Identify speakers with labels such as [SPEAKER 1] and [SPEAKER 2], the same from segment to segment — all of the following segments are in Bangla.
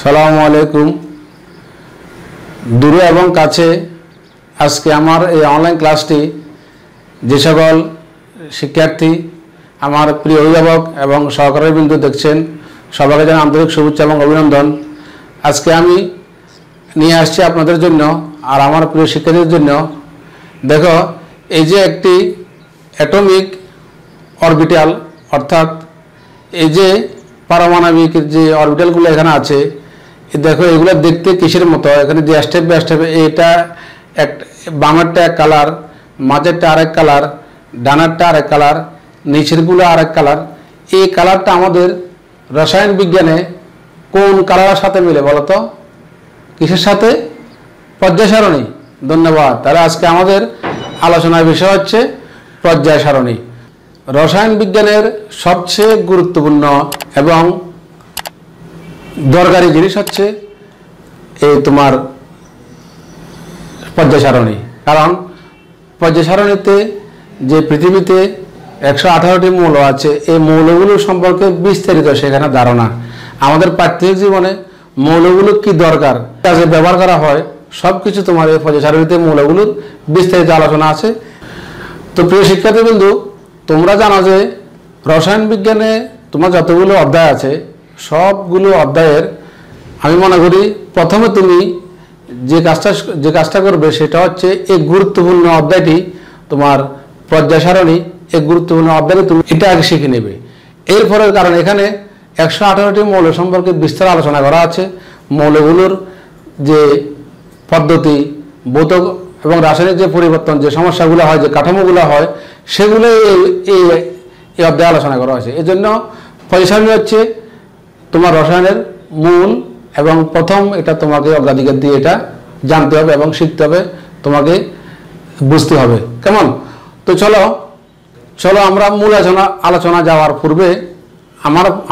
[SPEAKER 1] সালামু আলাইকুম। দূরে এবং কাছে আজকে আমার এই অনলাইন ক্লাসটি যে সকল শিক্ষার্থী, আমার প্রিয় অভিভাবক এবং সহকারী বিন্দু দেখছেন, সবাইকে জানাই আন্তরিক শুভেচ্ছা এবং অভিনন্দন। আজকে আমি নিয়ে আসছি আপনাদের জন্য আর আমার প্রিয় শিক্ষার্থীদের জন্য। দেখো, এই যে একটি অ্যাটমিক অরবিটাল, অর্থাৎ এই যে পারমাণবিক যে অরবিটালগুলো এখানে আছে, দেখো এগুলো দেখতে কিসের মতো। এখানে যে স্টেপ বাই স্টেপ, এটা এক বামেরটা এক কালার, মাঝেরটা আরেক কালার, ডানারটা আরেক কালার, নিচেরগুলো আরেক কালার। এই কালারটা আমাদের রসায়ন বিজ্ঞানে কোন কালারের সাথে মিলে বলো তো? কিসের সাথে? পর্যায় সারণী। ধন্যবাদ। তাহলে আজকে আমাদের আলোচনার বিষয় হচ্ছে পর্যায় সারণী। রসায়ন বিজ্ঞানের সবচেয়ে গুরুত্বপূর্ণ এবং দরকারি জিনিস হচ্ছে এই তোমার পর্যায় সারণী। কারণ পর্যায় সারণীতে যে পৃথিবীতে 118টি মৌল আছে, এই মৌলগুলো সম্পর্কে বিস্তারিত সেখানে ধারণা। আমাদের প্রাত্যহিক জীবনে মৌলগুলো কি দরকার, কাজে ব্যবহার করা হয়, সব কিছু তোমার এই পর্যায় সারণীতে মৌলগুলোর বিস্তারিত আলোচনা আছে। তো প্রিয় শিক্ষার্থীবৃন্দু, তোমরা জানো যে রসায়ন বিজ্ঞানে তোমার যতগুলো অধ্যায় আছে, সবগুলো অধ্যায়ের আমি মনে করি প্রথমে তুমি যে কাজটা করবে সেটা হচ্ছে এই গুরুত্বপূর্ণ অধ্যায়টি, তোমার পর্যায় সারণী। এই গুরুত্বপূর্ণ অধ্যায়ে তুমি এটা আগে শিখে নেবে। এরপরে কারণ এখানে 118টি মৌল সম্পর্কে বিস্তার আলোচনা করা আছে। মৌলগুলোর যে পদ্ধতি, ভৌত এবং রাসায়নিক যে পরিবর্তন, যে সমস্যাগুলো হয়, যে কাঠামোগুলো হয়, সেগুলো এই অধ্যায়ে আলোচনা করা হয়েছে। এই জন্য পর্যায় সারণী হচ্ছে তোমার রসায়নের মূল এবং প্রথম। এটা তোমাকে অগ্রাধিকার দিয়ে এটা জানতে হবে এবং শিখতে হবে, তোমাকে বুঝতে হবে। কেমন? তো চলো আমরা মূল আলোচনা যাওয়ার পূর্বে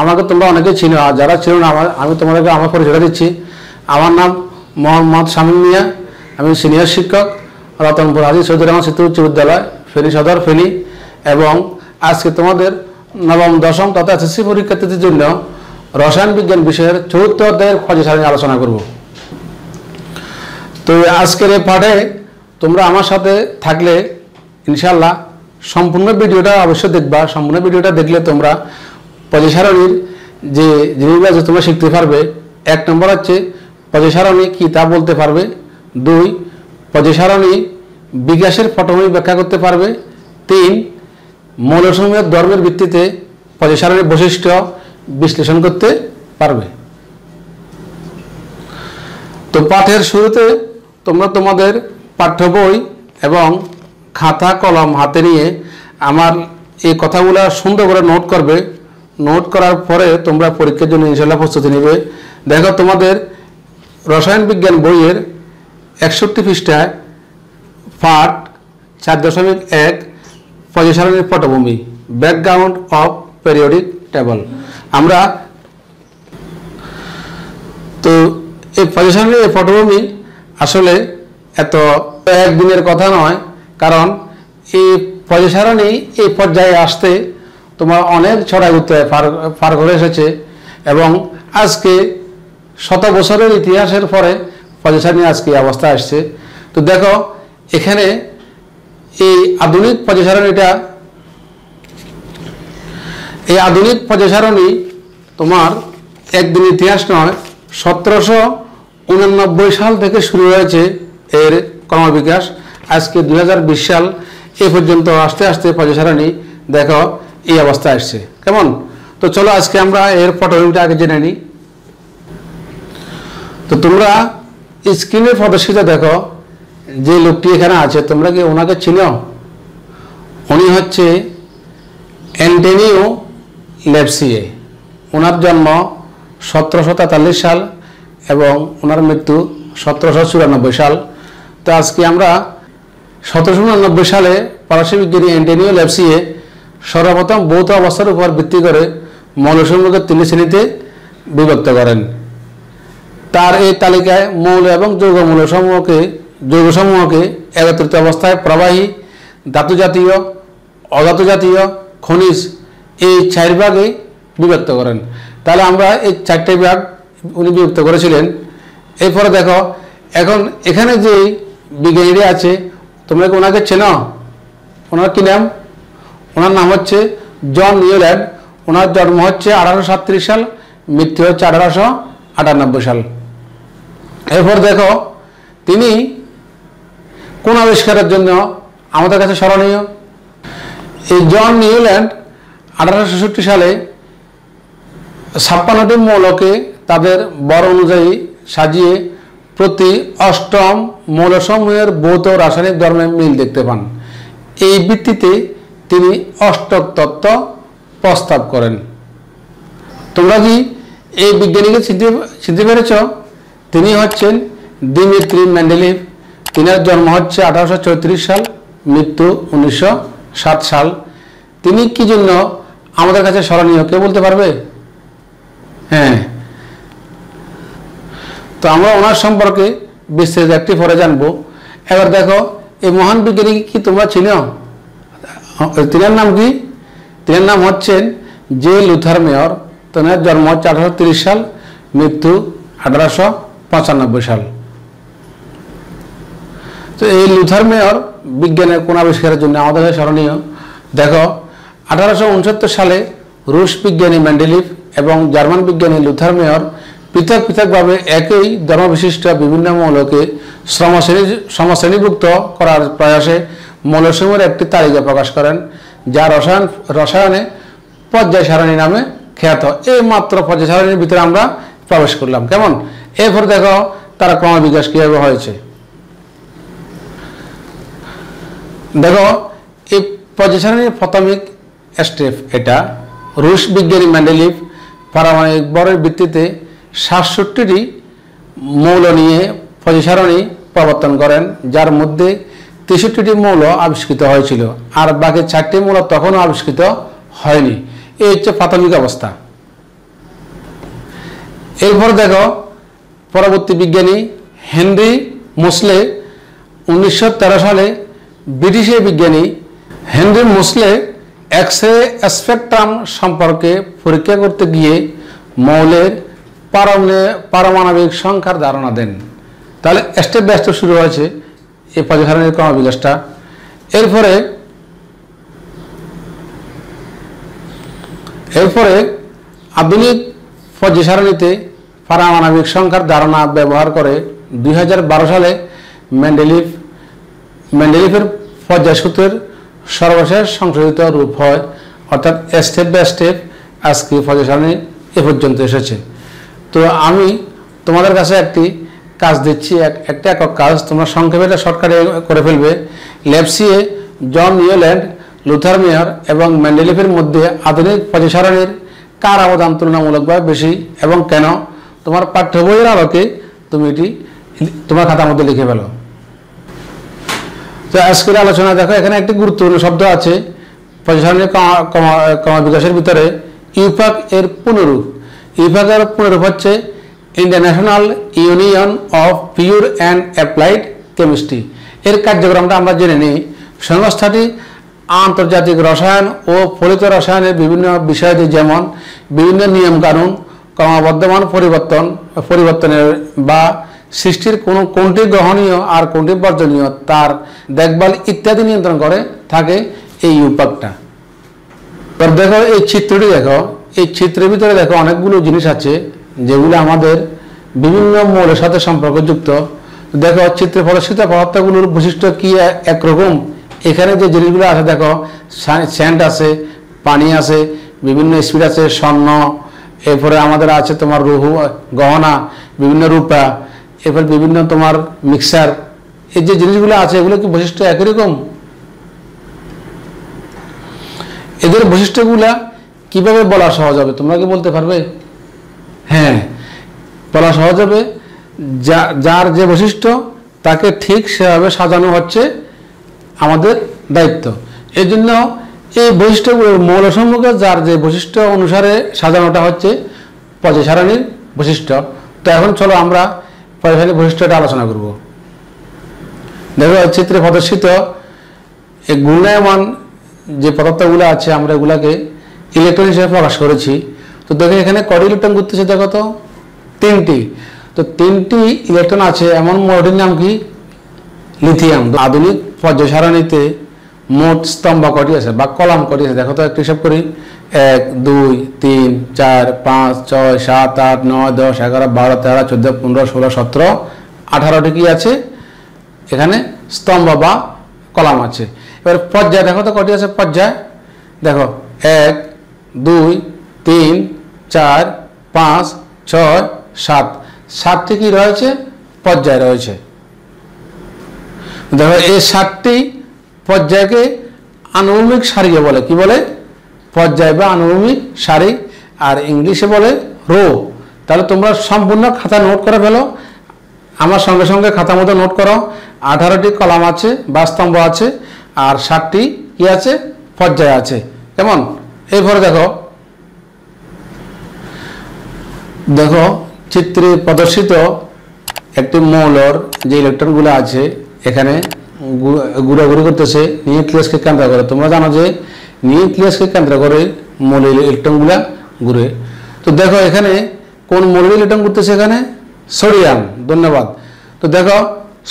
[SPEAKER 1] আমাকে তোমরা অনেকে চিনো, আর যারা ছিল না আমি তোমাদেরকে আমার পরিচয় দিচ্ছি। আমার নাম মোহাম্মদ শামীম মিয়া। আমি সিনিয়র শিক্ষক, রতনপুর হাজী সৈয়দুর রহমান স্মৃতি উচ্চ বিদ্যালয়, ফেনী সদর, ফেনী। এবং আজকে তোমাদের নবম দশম তথা এসএসসি পরীক্ষার্থীদের জন্য রসায়ন বিজ্ঞান বিষয়ের 4th অধ্যায়ের পর্যায় সারণী আলোচনা করব। তো আজকের এই পাঠে তোমরা আমার সাথে থাকলে ইনশাল্লাহ সম্পূর্ণ ভিডিওটা অবশ্যই দেখবা। সম্পূর্ণ ভিডিওটা দেখলে তোমরা পর্যায় সারণীর যে জিনিসগুলো আছে তোমরা শিখতে পারবে। 1 নম্বর হচ্ছে পর্যায় সারণী কী তা বলতে পারবে। 2, পর্যায় সারণী বিকাশের পটভূমি ব্যাখ্যা করতে পারবে। 3, মৌলসমূহের ধর্মের ভিত্তিতে পর্যায় সারণীর বৈশিষ্ট্য বিশ্লেষণ করতে পারবে। তো পাঠের শুরুতে তোমরা তোমাদের পাঠ্য বই এবং খাতা কলম হাতে নিয়ে আমার এই কথাগুলো সুন্দর করে নোট করবে। নোট করার পরে তোমরা পরীক্ষার জন্য ইনশাল্লাহ প্রস্তুতি নেবে। দেখো, তোমাদের রসায়ন বিজ্ঞান বইয়ের 61 পৃষ্ঠায় পাঠ 4.1 পর্যায় সারণীর পটভূমি, ব্যাকগ্রাউন্ড অফ পেরিওডিক টেবল। আমরা তো এই পর্যায় সারণীর এই পটভূমি আসলে এত একদিনের কথা নয়, কারণ এই পর্যায় সারণী এই পর্যায়ে আসতে তোমার অনেক ছড়াই ঘুরতে পার করে এসেছে এবং আজকে শত বছরের ইতিহাসের পরে পর্যায় সারণী আজকে এই অবস্থা আসছে। তো দেখো, এখানে এই আধুনিক পর্যায় সারণী তোমার একদিন ইতিহাস নয়, 1789 সাল থেকে শুরু হয়েছে এর ক্রমবিকাশ। আজকে 2020 সাল এ পর্যন্ত আস্তে আস্তে পর্যায় সারণী দেখো এই অবস্থা আসছে। কেমন? তো চলো আজকে আমরা এর পটভূমিটা আগে জেনে নিই। তো তোমরা স্ক্রিনে প্রদর্শিত দেখো যে লোকটি এখানে আছে, তোমরা কি ওনাকে চিনো? উনি হচ্ছে অ্যান্টোনিও ল্যাভসিয়ে। ওনার জন্ম 1743 সাল এবং ওনার মৃত্যু 1794 সাল। তো আজকে আমরা 1789 সালে ফরাসি বিজ্ঞানী অ্যান্টোনিও ল্যাভসিয়ে সর্বপ্রথম ভৌত অবস্থার উপর ভিত্তি করে মৌলসমূহকে 3 শ্রেণীতে বিভক্ত করেন। তার এই তালিকায় মৌল এবং যৌগসমূহকে একত্রিত অবস্থায় প্রবাহী, ধাতু জাতীয়, অধাতু জাতীয়, খনিজ এই 4 ভাগে বিভক্ত করেন। তাহলে আমরা এই 4টে উনি বিভক্ত করেছিলেন। এরপরে দেখো এখন এখানে যে বিজ্ঞানীরা আছে তোমরা কি ওনাকে চেনো? ওনার কি নাম? ওনার নাম হচ্ছে জন নিউল্যান্ড। ওনার জন্ম হচ্ছে 1837 সাল, মৃত্যু হচ্ছে 1898 সাল। এরপর দেখো তিনি কোন আবিষ্কারের জন্য আমাদের কাছে স্মরণীয়? এই জন নিউল্যান্ড 1866 সালে 56টি মৌলকে তাদের বর অনুযায়ী সাজিয়ে প্রতি অষ্টম মৌলসমূহের ভৌত রাসায়নিক ধর্মে মিল দেখতে পান। এই ভিত্তিতে তিনি অষ্টক তত্ত্ব প্রস্তাব করেন। তোমরা কি এই বিজ্ঞানীকে চিনতে পেরেছ? তিনি হচ্ছেন দিমিত্রি মেন্ডেলিভ। তিনার জন্ম হচ্ছে 1834 সাল, মৃত্যু 1907 সাল। তিনি কি জন্য আমাদের কাছে স্মরণীয় কে বলতে পারবে? হ্যাঁ, তো আমরা ওনার সম্পর্কে বিস্তারিত একটি পরে জানবো। এবার দেখো এই মহান বিজ্ঞানী কি তোমরা চিনো? তিনার নাম কি? তিনার নাম হচ্ছেন জে লুথার মেয়র। তিনার জন্ম হচ্ছে 1830 সাল, মৃত্যু 1895 সাল। তো এই লুথার মেয়র বিজ্ঞানের কোন আবিষ্কারের জন্য আমাদের স্মরণীয়? দেখো 1869 সালে রুশ বিজ্ঞানী মেন্ডেলিভ এবং জার্মান বিজ্ঞানী লুথার মেয়র পৃথক পৃথকভাবে একই ধর্মবিশিষ্ট বিভিন্ন মৌলকে সমশ্রেণীভুক্ত করার প্রয়াসে মৌলসমূহের একটি তালিকা প্রকাশ করেন, যা রসায়নে পর্যায় সারণী নামে খ্যাত। এই মাত্র পর্যায় সারণীর ভিতরে আমরা প্রবেশ করলাম। কেমন? এরপর দেখো তারা ক্রমবিকাশ কিভাবে হয়েছে। দেখো এই পর্যায় সারণীর প্রাথমিক স্টেপ এটা। রুশ বিজ্ঞানী মেন্ডেলিভ পারমাণবিক ভরের ভিত্তিতে 67টি মৌল নিয়ে পর্যায় সারণী প্রবর্তন করেন, যার মধ্যে 63টি মৌল আবিষ্কৃত হয়েছিল আর বাকি 4টি মৌল তখনও আবিষ্কৃত হয়নি। এই হচ্ছে প্রাথমিক অবস্থা। এরপর দেখো পরবর্তী বিজ্ঞানী হেনরি মোসলে 1913 সালে ব্রিটিশ বিজ্ঞানী হেনরি মোসলে এক্স-রে স্পেকট্রাম সম্পর্কে পরীক্ষা করতে গিয়ে মৌলের পারমাণবিক সংখ্যার ধারণা দেন। তাহলে স্টেপ বাই স্টেপ শুরু হয়েছে এই পর্যায় সারণীর ক্রমবিকাশটা। এরপরে আধুনিক পর্যায় সারণীতে পারমাণবিক সংখ্যার ধারণা ব্যবহার করে 2012 সালে মেন্ডেলিভের পর্যায় সূত্রের সর্বশেষ সংশোধিত রূপ হয়। অর্থাৎ স্টেপ বাই স্টেপ আজকে পর্যায় সারণী এ পর্যন্ত এসেছে। তো আমি তোমাদের কাছে একটি কাজ দিচ্ছি, একটা একক কাজ। তোমরা সংক্ষেপে শর্টকাটে করে ফেলবে। লেপসিয়ে, জন নিউল্যান্ড, লুথার মেয়র এবং মেন্ডেলিভের মধ্যে আধুনিক পর্যায় সারণীর কার অবদান তুলনামূলকভাবে বেশি এবং কেন? তোমার পাঠ্য বইয়ের আলোকে তুমি এটি তোমার খাতার মধ্যে লিখে ফেলো। তো আজকের আলোচনা দেখো এখানে একটি গুরুত্বপূর্ণ শব্দ আছে পর্যায় সারণীর ক্রমবিকাশের ভিতরে, ইউপ্যাক এর পুনরূপ। ইউপ্যাক এর পুনরূপ হচ্ছে international union of pure and applied chemistry. এর কার্যক্রমটা আমরা জেনে নিই। সংস্থাটি আন্তর্জাতিক রসায়ন ও ফলিত রসায়নের বিভিন্ন বিষয়াদি যেমন বিভিন্ন নিয়মকানুন, ক্রমবর্ধমান পরিবর্তনের বা সৃষ্টির কোনটি গ্রহণীয় আর কোনটি বর্জনীয় তার দেখভাল ইত্যাদি নিয়ন্ত্রণ করে থাকে এই ইউপ্যাকটা। দেখো এই চিত্রটি দেখো, এই চিত্রের ভিতরে দেখো অনেকগুলো জিনিস আছে যেগুলো আমাদের বিভিন্ন মৌলের সাথে সম্পর্কযুক্ত। দেখো চিত্রে প্রদর্শিত পদার্থগুলোর বৈশিষ্ট্য কি একরকম। এখানে যে জিনিসগুলো আছে দেখো, স্যান্ড আছে, পানি আছে, বিভিন্ন স্পিড আছে, স্বর্ণ, এরপরে আমাদের আছে তোমার রুহু, গহনা, বিভিন্ন রূপা, এরপর বিভিন্ন তোমার মিক্সার। এই যে জিনিসগুলো আছে এগুলো কি বৈশিষ্ট্য একই রকম? এদের বৈশিষ্ট্যগুলা কিভাবে বলা সহজ হবে তোমরা কি বলতে পারবে? হ্যাঁ, বলা সহজ হবে। যার যে বৈশিষ্ট্য তাকে ঠিক সেভাবে সাজানো হচ্ছে আমাদের দায়িত্ব। এই জন্য এই বৈশিষ্ট্যগুলো মৌলসমূহকে যার যে বৈশিষ্ট্য অনুসারে সাজানোটা হচ্ছে পর্যায় সারণীর বৈশিষ্ট্য। তো এখন চলো আমরা পর্যায় সারণীর বৈশিষ্ট্যটা আলোচনা করব। দেখো চিত্রে প্রদর্শিত এই ঘূর্ণায়মান যে পদার্থগুলো আছে আমরা এগুলাকে ইলেকট্রন হিসেবে প্রকাশ করেছি। তো দেখো এখানে কয়টি ইলেকট্রন ঘুরতেছে দেখো তো, 3টি। তো 3টি ইলেকট্রন আছে এমন মৌলটির নাম কি? লিথিয়াম। আধুনিক পর্যায় সারণীতে মোট স্তম্ভ কটি আছে বা কলাম কটি আছে? দেখো তো একটু হিসাব করি। 1 2 3 4 5 6 7 8 9 10 11 12 13 14 15 16 17 18টি কি আছে এখানে স্তম্ভ বা কলাম আছে। এবার পর্যায় দেখো তো কটি আছে পর্যায়? দেখো 1 2 3 4 5 6 7 7টি কি রয়েছে পর্যায় রয়েছে। দেখো এই 7টি পর্যায়কে আনুভূমিক সারিকে বলে। কি বলে? পর্যায় বা আনুভূমিক সারি, আর ইংলিশে বলে রো। তাহলে তোমরা সম্পূর্ণ খাতা নোট করে ফেলো, আমার সঙ্গে সঙ্গে খাতার মধ্যে নোট করো। 18টি কলাম আছে বা স্তম্ভ আছে, আর 7টি কি আছে পর্যায় আছে। কেমন? এরপরে দেখো দেখো চিত্রে প্রদর্শিত একটি মৌলর যে ইলেকট্রনগুলো আছে এখানে ঘুরাঘুরি করতেছে নিউক্লিয়াসকে কেন্দ্র করে। তোমরা জানো যে নিউক্লিয়াসকে কেন্দ্র করে মৌলের ইলেকট্রনগুলা ঘুরে। তো দেখো এখানে কোন মৌলের ইলেকট্রন ঘুরতেছে? এখানে সোডিয়াম। ধন্যবাদ। তো দেখো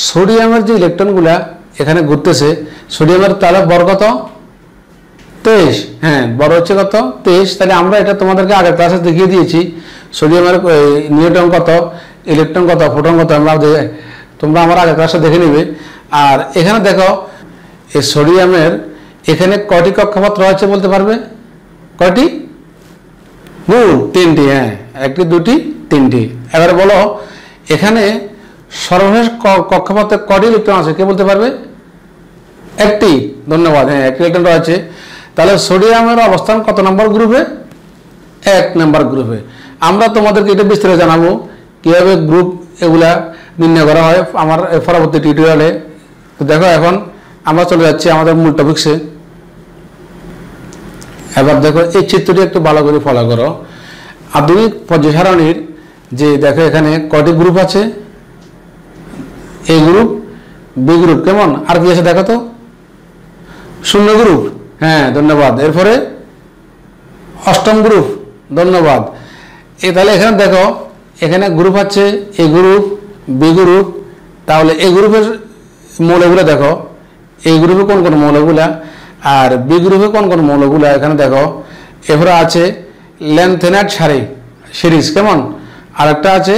[SPEAKER 1] সোডিয়ামের যে ইলেকট্রনগুলা এখানে ঘুরতেছে, সোডিয়ামের তাহলে বড় কত? 23। হ্যাঁ, বড় হচ্ছে কত? 23। তাহলে আমরা এটা তোমাদেরকে আগের ক্লাসে দেখিয়ে দিয়েছি সোডিয়ামের নিউট্রন কত, ইলেকট্রন কত, ফোটন কত, তোমরা আমার আগের ক্লাসে দেখে নিবে। আর এখানে দেখো এই সোডিয়ামের এখানে কয়টি কক্ষপথ রয়েছে বলতে পারবে? কয়টি? 3টি। হ্যাঁ, 1টি 2টি 3টি। এবারে বলো এখানে সর্বশেষ কক্ষপথে কয়টি ইলেকট্রন আছে? কে বলতে পারবে? 1টি। ধন্যবাদ। হ্যাঁ, 1টি ইলেকট্রন রয়েছে। তাহলে সোডিয়ামের অবস্থান কত নম্বর গ্রুপে? 1 নম্বর গ্রুপে। আমরা তোমাদেরকে এটা বিস্তারিত জানাবো কিভাবে গ্রুপ এগুলা নির্ণয় করা হয় আমার পরবর্তী টিউটোরিয়ালে। তো দেখো এখন আমরা চলে যাচ্ছি আমাদের মূল টপিকসে। এবার দেখো এই চিত্রটি একটু ভালো করে ফলো করো। আধুনিক পর্যায় সারণীর যে দেখো এখানে কয়টি গ্রুপ আছে? এ গ্রুপ, বি গ্রুপ। কেমন? আর কি আছে দেখো তো? 0 গ্রুপ। হ্যাঁ, ধন্যবাদ। এরপরে 8ম গ্রুপ। ধন্যবাদ। তাহলে এখানে দেখো এখানে গ্রুপ আছে এ গ্রুপ, বি গ্রুপ। তাহলে এই গ্রুপের মৌলগুলো দেখো, এই গ্রুপে কোন কোন মৌলগুলা, আর বি গ্রুপে কোন কোন মৌলগুলা এখানে দেখো। এরপরে আছে ল্যান্থেনাইট সিরিজ। কেমন? আর একটা আছে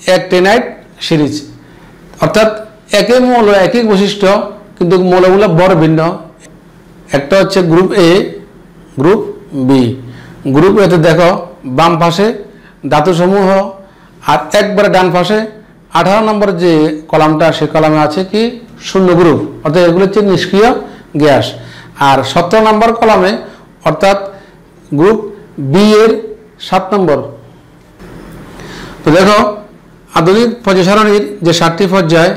[SPEAKER 1] অ্যাক্টিনাইট সিরিজ। অর্থাৎ একই মৌল একই বৈশিষ্ট্য কিন্তু মৌলগুলো বড় ভিন্ন। একটা হচ্ছে group A, group B. Group এতে দেখো বাম পাশে ধাতুসমূহ, আর একবারে ডান পাশে 18 নম্বর যে কলামটা সে কলামে আছে কি 0 গ্রুপ, অর্থাৎ এগুলো হচ্ছে নিষ্ক্রিয় গ্যাস। আর 17 নম্বর কলামে অর্থাৎ গ্রুপ বি এর 7 নম্বর। তো দেখো আধুনিক পর্যায় সারণীর যে 7টি পর্যায়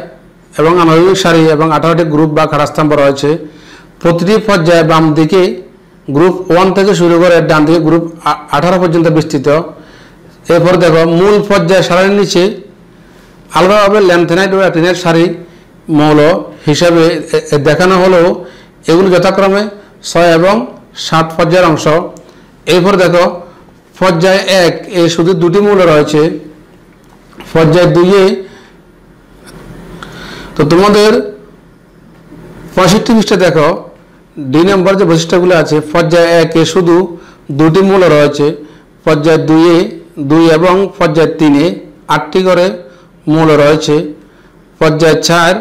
[SPEAKER 1] এবং আণবিক সারি এবং 18টি গ্রুপ বা খাড়াস্তম্ভ রয়েছে, প্রতিটি পর্যায়ে বাম দিকে গ্রুপ 1 থেকে শুরু করে ডান দিকে গ্রুপ 18 পর্যন্ত বিস্তৃত। এরপর দেখো মূল পর্যায় সারণীর নিচে আলাদাভাবে ল্যান্থেনাইট ও অ্যাক্টিনাইট সারি মৌল হিসাবে দেখানো হলেও এগুলো যথাক্রমে 6 এবং 7 পর্যায়ের অংশ। এরপর দেখো পর্যায় 1 এ শুধু 2টি মৌল রয়েছে। পর্যায় 2 এ তো তোমাদের 65 পৃষ্ঠা দেখো দুই নম্বর যে বৈশিষ্ট্যগুলো আছে। পর্যায় 1 এ শুধু 2টি মৌল রয়েছে। পর্যায় 2 এ 2 এবং পর্যায় 3 এ 8টি করে মৌল রয়েছে। পর্যায় 4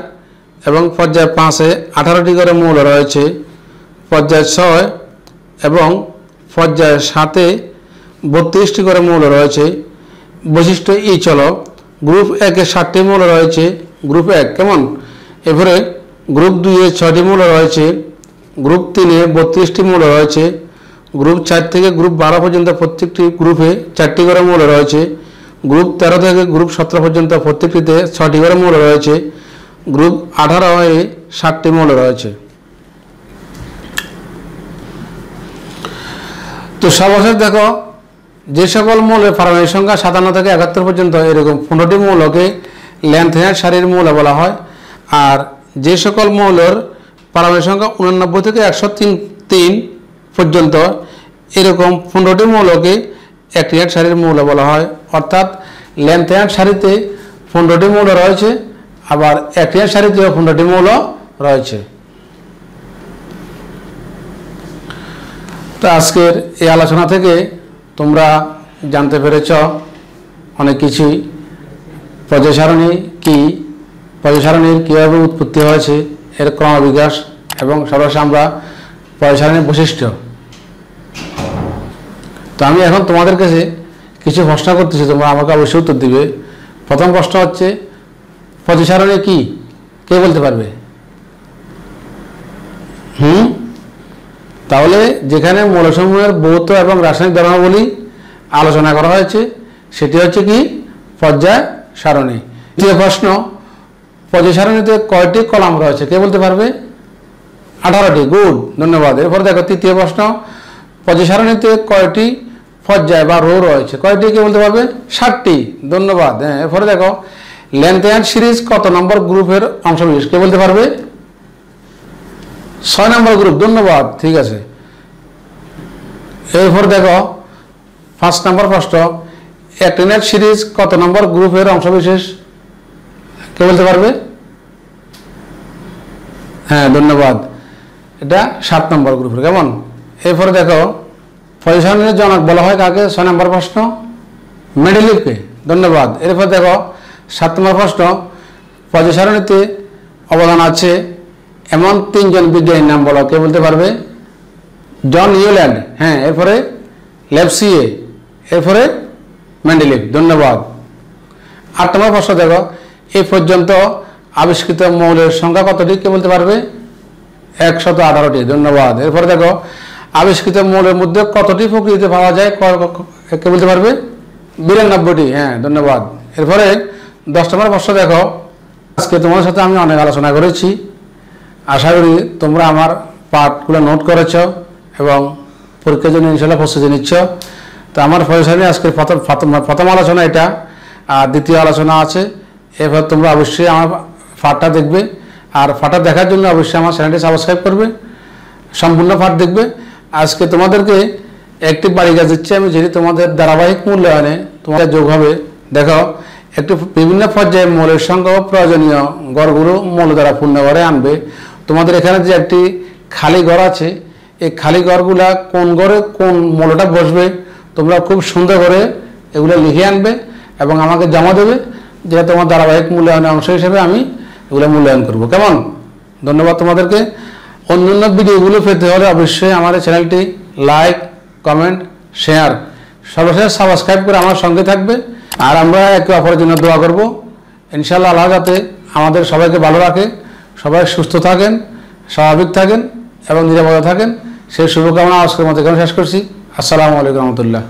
[SPEAKER 1] এবং পর্যায় 5 এ 18টি করে মৌল রয়েছে। পর্যায় 6 এবং পর্যায় 7 এ 32টি করে মৌল রয়েছে। বৈশিষ্ট্য ই চলো গ্রুপ 1 এ 7টি মৌল রয়েছে। গ্রুপ 1 কেমন? এরপরে গ্রুপ 2 এ 6টি মৌল রয়েছে। গ্রুপ 3 এ 32টি মৌল রয়েছে। গ্রুপ 4 থেকে গ্রুপ 12 পর্যন্ত প্রত্যেকটি গ্রুপে 4টি করে মৌল রয়েছে। গ্রুপ 13 থেকে গ্রুপ 17 পর্যন্ত প্রত্যেকটিতে 6টি করে মৌল রয়েছে। গ্রুপ 18 এ 7টি মৌল রয়েছে। তো সর্বশেষ দেখো যে সকল মৌলের পারমাণবিক সংখ্যা 57 থেকে 71 পর্যন্ত এরকম 15টি মৌলকে ল্যান্থেনাইট সারির মৌল বলা হয়। আর যে সকল মৌলের পারমাণবিক সংখ্যা 89 থেকে 103 পর্যন্ত এরকম 15টি মৌলকে অ্যাক্টিনাইট সারির মৌল বলা হয়। অর্থাৎ লেন্থ অ্যান্ড সারিতে 15টি মৌল রয়েছে, আবার অ্যাক্টিন সারিতেও 15টি মৌল রয়েছে। তো আজকের এই আলোচনা থেকে তোমরা জানতে পেরেছ অনেক কিছুই। পর্যায় সারণী কি, পর্যায় সারণীর কীভাবে উৎপত্তি হয়েছে, এর ক্রমবিকাশ এবং সর্বশেষ আমরা পর্যায় সারণীর বৈশিষ্ট্য। তো আমি এখন তোমাদের কাছে কিছু প্রশ্ন করতেছি, তোমরা আমাকে অবশ্যই উত্তর দিবে। প্রথম প্রশ্ন হচ্ছে পর্যায় সারণী কি, কে বলতে পারবে? তাহলে যেখানে মৌলসমূহের ভৌত এবং রাসায়নিক ধর্মাবলী আলোচনা করা হয়েছে সেটি হচ্ছে কি পর্যায় সারণী। দ্বিতীয় প্রশ্ন, পর্যায় সারণীতে কয়টি কলাম রয়েছে, কে বলতে পারবে? 18টি। গুড, ধন্যবাদ। এরপর দেখো তৃতীয় প্রশ্ন, পর্যায় সারণীতে কয়টি পর্যায় বা রো রয়েছে, কয়টি, কে বলতে পারবে? 7টি। ধন্যবাদ। হ্যাঁ, এরপরে দেখো লেন্থ অ্যান্ড সিরিজ কত নম্বর গ্রুপের অংশবিশেষ, কে বলতে পারবে? 6 নম্বর গ্রুপ। ধন্যবাদ, ঠিক আছে। এরপর দেখো 5 নম্বর প্রশ্ন, অ্যাক্টিন সিরিজ কত নম্বর গ্রুপের অংশবিশেষ, কে বলতে পারবে? হ্যাঁ, ধন্যবাদ, এটা 7 নম্বর গ্রুপের। কেমন? এরপরে দেখো পর্যায় সারণীর জনক বলা হয় কাকে? 6 নম্বর প্রশ্ন, মেন্ডেলিভকে। ধন্যবাদ। এরপর দেখো 7 নম্বর প্রশ্ন, পর্যায় সারণীতে অবদান আছে এমন 3 জন বিজ্ঞানীর নাম বলো, কে বলতে পারবে? জন ইউল্যান্ড, হ্যাঁ, এরপরে লেপসিয়ে, এরপরে মেন্ডেলিভ। ধন্যবাদ। 8 নম্বর প্রশ্ন দেখো, এই পর্যন্ত আবিষ্কৃত মৌলের সংখ্যা কতটি, কে বলতে পারবে? 118টি। ধন্যবাদ। এরপরে দেখো আবিষ্কৃত মৌলের মধ্যে কতটি প্রকৃতিতে পাওয়া যায়, কে বলতে পারবে? 92টি। হ্যাঁ, ধন্যবাদ। এরপরে 10 নম্বর প্রশ্ন দেখো, আজকে তোমাদের সাথে আমি অনেক আলোচনা করেছি, আশা করি তোমরা আমার পাঠগুলো নোট করেছ এবং পরীক্ষার জন্য ইনশাআল্লাহ প্রস্তুতি নিচ্ছ। তো আমার পর্যায় সারণী আজকের প্রথম আলোচনা এটা, আর দ্বিতীয় আলোচনা আছে। এরপর তোমরা অবশ্যই আমার পাঠটা দেখবে, আর পাঠটা দেখার জন্য অবশ্যই আমার চ্যানেলটি সাবস্ক্রাইব করবে, সম্পূর্ণ পাঠ দেখবে। আজকে তোমাদেরকে একটি বাড়ি কাজ দিচ্ছি আমি, যেটি তোমাদের ধারাবাহিক মূল্যায়নে তোমাদের যোগ হবে। দেখো একটু বিভিন্ন পর্যায়ে মৌলের সংখ্যা ও প্রয়োজনীয় গড়গুলো মৌল দ্বারা পূর্ণ করে আনবে। তোমাদের এখানে যে একটি খালি ঘর আছে, এই খালি ঘরগুলা কোন ঘরে কোন মৌলটা বসবে তোমরা খুব সুন্দর করে এগুলো লিখে আনবে এবং আমাকে জমা দেবে, যেটা তোমার ধারাবাহিক মূল্যায়নের অংশ হিসেবে আমি এগুলো মূল্যায়ন করব। কেমন? ধন্যবাদ তোমাদেরকে। অন্যান্য ভিডিওগুলো পেতে হলে অবশ্যই আমাদের চ্যানেলটি লাইক, কমেন্ট, শেয়ার, সর্বশেষ সাবস্ক্রাইব করে আমার সঙ্গে থাকবে। আর আমরা একে অপরের জন্য দোয়া করব। ইনশাআল্লাহ আল্লাহ যাতে আমাদের সবাইকে ভালো রাখে, সবাই সুস্থ থাকেন, স্বাভাবিক থাকেন এবং নিরাপদে থাকেন, সেই শুভকামনা আজকের মতো এখানে শেষ করছি। আসসালামু আলাইকুম রহমতুল্লাহ।